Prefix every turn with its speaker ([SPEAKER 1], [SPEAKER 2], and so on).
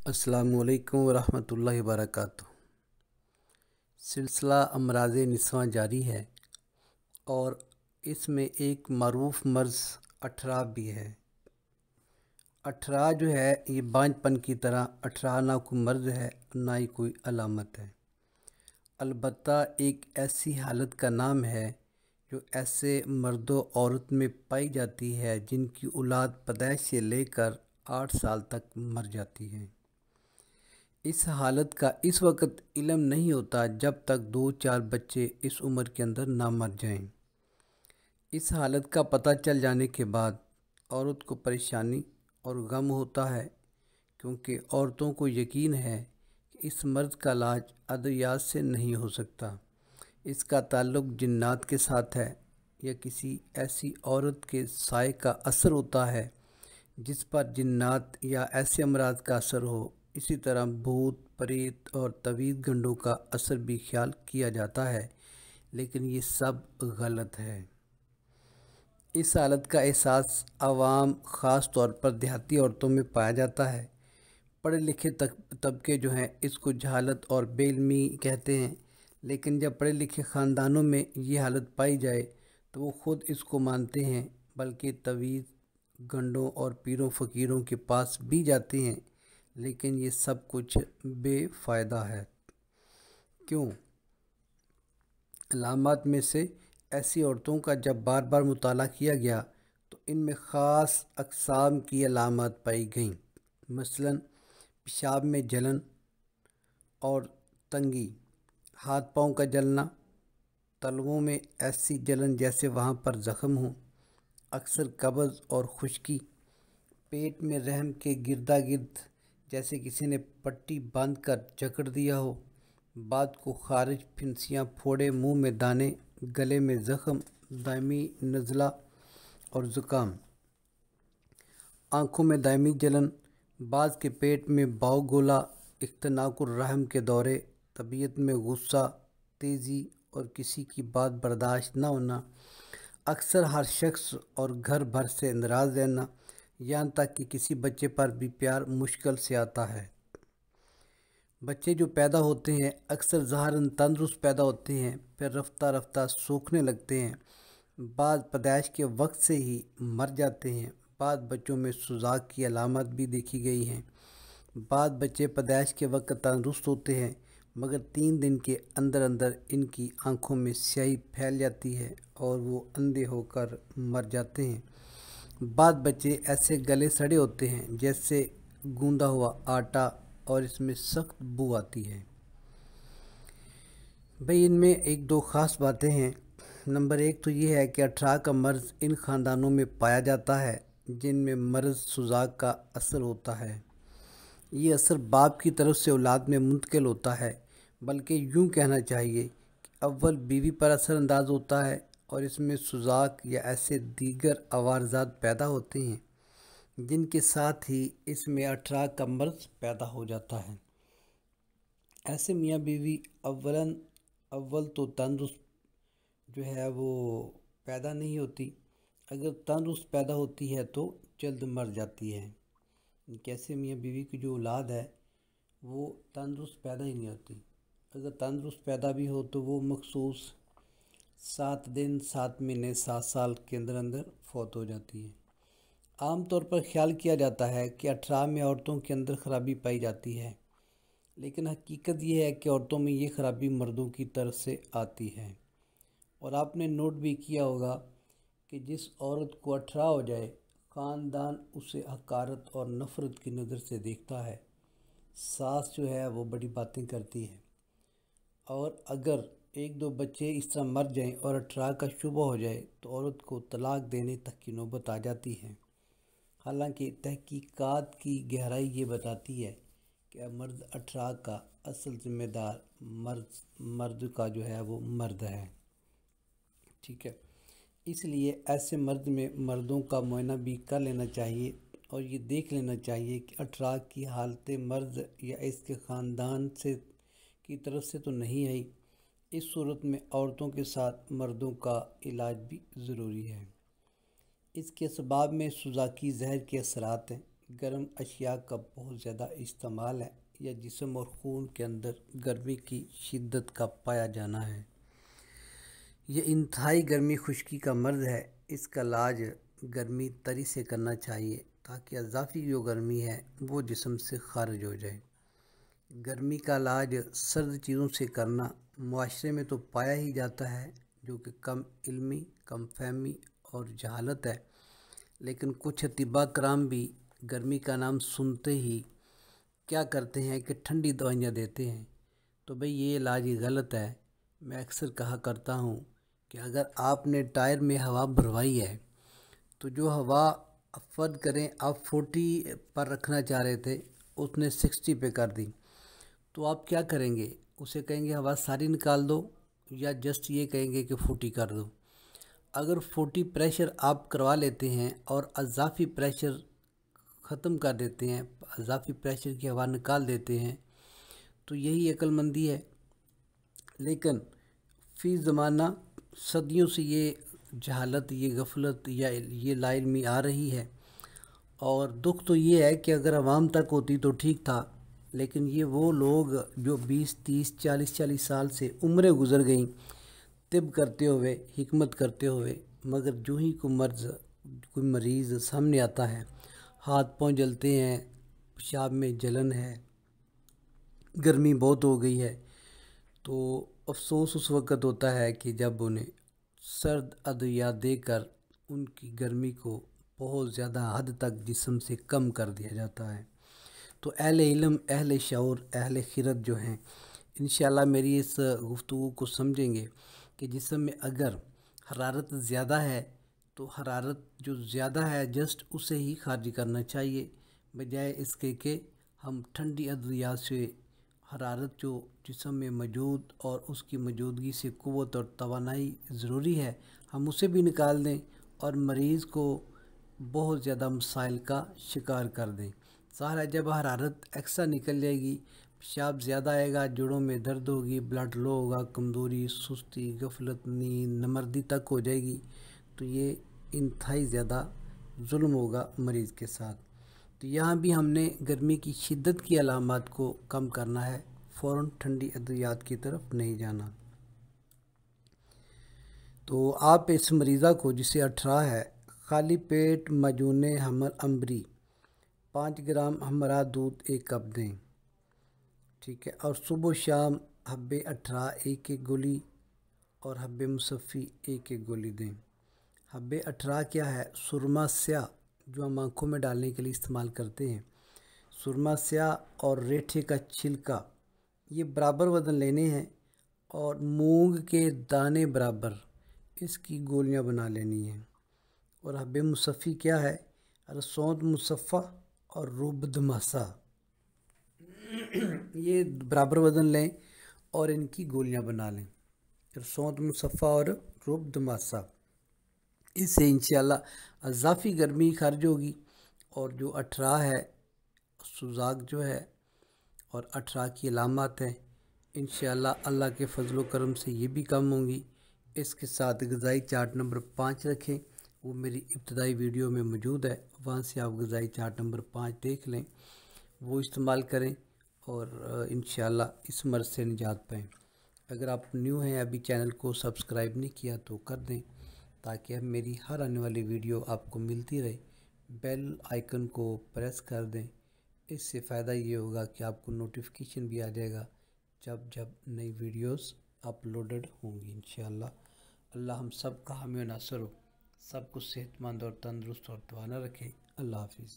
[SPEAKER 1] अस्सलाम वालेकुम वरहमतुल्लाहि वबरकातुहू। सिलसिला अमराज़ निस्वां जारी है और इसमें एक मरूफ मर्ज़ अठरा भी है। अठरा जो है ये बांझपन की तरह अठरा ना कोई मर्ज़ है ना ही कोई अलामत है, अलबत्ता एक ऐसी हालत का नाम है जो ऐसे मर्दों औरत में पाई जाती है जिनकी औलाद पैदाइश से लेकर 8 साल तक मर जाती है। इस हालत का इस वक्त इल्म नहीं होता जब तक 2-4 बच्चे इस उम्र के अंदर ना मर जाएं। इस हालत का पता चल जाने के बाद औरत को परेशानी और गम होता है, क्योंकि औरतों को यकीन है कि इस मर्ज़ का इलाज अद्वियात से नहीं हो सकता। इसका ताल्लुक़ जिन्नात के साथ है या किसी ऐसी औरत के साए का असर होता है जिस पर जिन्नात या ऐसे अमराज का असर हो। इसी तरह भूत प्रेत और तवीज़ गंडों का असर भी ख्याल किया जाता है, लेकिन ये सब गलत है। इस हालत का एहसास आवाम ख़ास तौर पर देहाती औरतों में पाया जाता है। पढ़े लिखे तबके जो हैं इसको जहालत और बेइल्मी कहते हैं, लेकिन जब पढ़े लिखे ख़ानदानों में ये हालत पाई जाए तो वो ख़ुद इसको मानते हैं, बल्कि तवीज़ गंडों और पीरों फ़कीरों के पास भी जाते हैं, लेकिन ये सब कुछ बेफ़ायदा है। क्यों? अलामात में से ऐसी औरतों का जब बार बार मुताला किया गया तो इनमें ख़ास अक़साम की अलामात पाई गईं। मसलन पेशाब में जलन और तंगी, हाथ पाँव का जलना, तलवों में ऐसी जलन जैसे वहाँ पर ज़ख़म हो, अक्सर कब्ज़ और खुश्की, पेट में रहम के गिरदा गिर्द जैसे किसी ने पट्टी बांध कर जकड़ दिया हो, बाद को खारिज, फिंसियाँ, फोड़े, मुंह में दाने, गले में ज़ख़म, दायमी नज़ला और ज़ुकाम, आँखों में दायमी जलन, बाज़ के पेट में बाव गोला, इख्तनाकुर रहम के दौरे, तबीयत में गुस्सा, तेज़ी और किसी की बात बर्दाश्त न होना, अक्सर हर शख्स और घर भर से नाराज़ रहना, यहाँ तक कि किसी बच्चे पर भी प्यार मुश्किल से आता है। बच्चे जो पैदा होते हैं अक्सर ज़ाहिरन तंदुरुस्त पैदा होते हैं, फिर रफ्ता रफ्ता सूखने लगते हैं, बाद पैदाइश के वक्त से ही मर जाते हैं। बाद बच्चों में सुजाक की अलामत भी देखी गई हैं। बाद बच्चे पैदाइश के वक्त तंदुरुस्त होते हैं, मगर 3 दिन के अंदर अंदर इनकी आँखों में स्याही फैल जाती है और वो अंधे होकर मर जाते हैं। बाद बच्चे ऐसे गले सड़े होते हैं जैसे गूंदा हुआ आटा और इसमें सख्त बू आती है। भाई इनमें एक दो ख़ास बातें हैं। नंबर 1 तो ये है कि अठरा का मर्ज़ इन ख़ानदानों में पाया जाता है जिनमें मर्ज़ सुजाक का असर होता है। ये असर बाप की तरफ से औलाद में मुंतकिल होता है, बल्कि यूँ कहना चाहिए कि अव्वल बीवी पर असरअंदाज होता है और इसमें सुजाक या ऐसे दीगर अवारजात पैदा होते हैं जिनके साथ ही इसमें अठरा का मर्ज़ पैदा हो जाता है। ऐसे मियाँ बीवी अव्वल तो तंदुरुस्त जो है वो पैदा नहीं होती, अगर तंदुरुस्त पैदा होती है तो जल्द मर जाती है। कैसे मियाँ बीवी की जो औलाद है वो तंदुरुस्त पैदा ही नहीं होती, अगर तंदुरुस्त पैदा भी हो तो वो मखसूस 7 दिन 7 महीने 7 साल के अंदर अंदर फौत हो जाती है। आम तौर पर ख्याल किया जाता है कि अठरा में औरतों के अंदर ख़राबी पाई जाती है, लेकिन हकीकत ये है कि औरतों में ये ख़राबी मर्दों की तरफ से आती है। और आपने नोट भी किया होगा कि जिस औरत को अठरा हो जाए ख़ानदान उसे हकारत और नफ़रत की नज़र से देखता है। सास जो है वो बड़ी बातें करती है, और अगर 1-2 बच्चे इस तरह मर जाएं और अठरा का शुबा हो जाए तो औरत को तलाक देने तक की नौबत आ जाती है। हालांकि तहकीकात की गहराई ये बताती है कि मर्द अठरा का असल ज़िम्मेदार मर्द का जो है वो मर्द है। ठीक है, इसलिए ऐसे मर्द में मर्दों का मुआयना भी कर लेना चाहिए और ये देख लेना चाहिए कि अठरा की हालत मर्द या इसके ख़ानदान से की तरफ से तो नहीं आई। इस सूरत में औरतों के साथ मर्दों का इलाज भी ज़रूरी है। इसके असबाब में सुजाकी जहर के असरात हैं, گرم اشیاء کا بہت زیادہ استعمال ہے یا جسم اور خون کے اندر گرمی کی شدت کا پایا جانا ہے۔ یہ انتہائی گرمی خشکی کا مرض ہے۔ اس کا علاج گرمی تری سے کرنا چاہیے تاکہ اضافی جو گرمی ہے وہ جسم سے خارج ہو جائے۔ گرمی کا علاج سرد چیزوں سے کرنا معاشرے میں تو پایا ہی جاتا ہے، جو کہ کم علمی، کم فہمی اور جہالت ہے، لیکن کچھ اطباء کرام بھی گرمی کا نام سنتے ہی کیا کرتے ہیں کہ ٹھنڈی دوائیاں دیتے ہیں۔ تو بھئی یہ علاج غلط ہے۔ میں اکثر کہا کرتا ہوں کہ اگر آپ نے ٹائر میں ہوا بھروائی ہے تو جو ہوا فرض کریں آپ 40 پر رکھنا چاہ رہے تھے، اس نے 60 پہ کر دی، تو آپ کیا کریں گے؟ اسے کہیں گے ہوا ساری نکال دو، یا جسٹ یہ کہیں گے کہ 40 کر دو؟ اگر 40 پریشر آپ کروا لیتے ہیں اور اضافی پریشر ختم کر دیتے ہیں، اضافی پریشر کی ہوا نکال دیتے ہیں، تو یہی عقل مندی ہے۔ لیکن فی زمانہ صدیوں سے یہ جہالت، یہ غفلت یا یہ لا علمی آ رہی ہے، اور دکھ تو یہ ہے کہ اگر عوام تک ہوتی تو ٹھیک تھا، لیکن یہ وہ لوگ جو 20 30 40 سال سے عمریں گزر گئیں طب کرتے ہوئے، حکمت کرتے ہوئے، مگر جو ہی کوئی مریض سامنے آتا ہے، ہاتھ پاؤں جلتے ہیں، پیشاب میں جلن ہے، گرمی بہت ہو گئی ہے، تو افسوس اس وقت ہوتا ہے کہ جب انہیں سرد ادویات دے کر ان کی گرمی کو بہت زیادہ حد تک جسم سے کم کر دیا جاتا ہے۔ تو اہل علم، اہل شعور، اہل خرد جو ہیں، انشاءاللہ میری اس گفتگو کو سمجھیں گے کہ جسم میں اگر حرارت زیادہ ہے تو حرارت جو زیادہ ہے جسٹ اسے ہی خارج کرنا چاہیے، بجائے اس کے کہ ہم ٹھنڈی ادویات سے حرارت جو جسم میں موجود اور اس کی موجودگی سے قوت اور توانائی ضروری ہے، ہم اسے بھی نکال دیں اور مریض کو بہت زیادہ مسائل کا شکار کر دیں۔ ظاہر ہے جب حرارت ایکسٹرا نکل جائے گی، پیشاب زیادہ آئے گا، جوڑوں میں درد ہوگی، بلڈ لو ہوگا، کمزوری، سستی، غفلت، نیند، نمردی تک ہو جائے گی، تو یہ انتہائی زیادہ ظلم ہوگا مریض کے ساتھ۔ تو یہاں بھی ہم نے گرمی کی شدت کی علامات کو کم کرنا ہے، فوراً ٹھنڈی ادویات کی طرف نہیں جانا۔ تو آپ اس مریضہ کو جسے اٹھرا ہے، خالی پیٹ معجون حمل امبری 5 گرام ہمرا دودھ 1 کپ دیں، ٹھیک ہے، اور صبح و شام حب 18 1 گولی اور حب مصفی 1 گولی دیں۔ حب 18 کیا ہے؟ سرما سیاہ، جو ہم آنکھوں میں ڈالنے کے لیے استعمال کرتے ہیں، سرما سیاہ اور ریٹھے کا چھلکا، یہ برابر وزن لینے ہیں، اور مونگ کے دانے برابر اس کی گولیاں بنا لینی ہیں۔ اور حب مصفی کیا ہے؟ رسوند مصفہ اور رب دماسا، یہ برابر وزن لیں اور ان کی گولیاں بنا لیں، رسوند مصفہ اور رب دماسا۔ اس سے انشاءاللہ اضافی گرمی خارج ہوگی، اور جو اٹھرا ہے، سوزاک جو ہے اور اٹھرا کی علامات ہیں، انشاءاللہ اللہ کے فضل و کرم سے یہ بھی کم ہوں گی۔ اس کے ساتھ غذائی چارٹ نمبر 5 رکھیں، وہ میری ابتدائی ویڈیو میں موجود ہے، وہاں سے آپ غذائی چارٹ نمبر 5 دیکھ لیں، وہ استعمال کریں اور انشاءاللہ اس مرض سے نجات پائیں۔ اگر آپ نیو ہیں، ابھی چینل کو سبسکرائب نہیں کیا تو کر دیں تاکہ میری ہر آنے والی ویڈیو آپ کو ملتی رہے۔ بیل آئیکن کو پریس کر دیں، اس سے فائدہ یہ ہوگا کہ آپ کو نوٹیفیکیشن بھی آ جائے گا جب نئی ویڈیوز اپلوڈڈ ہوں گی انشاءاللہ۔ اللہ ہم سب کا حامی و ناصر ہو، سب کو صحت مند اور تندرست اور توانا رکھے۔ اللہ حافظ۔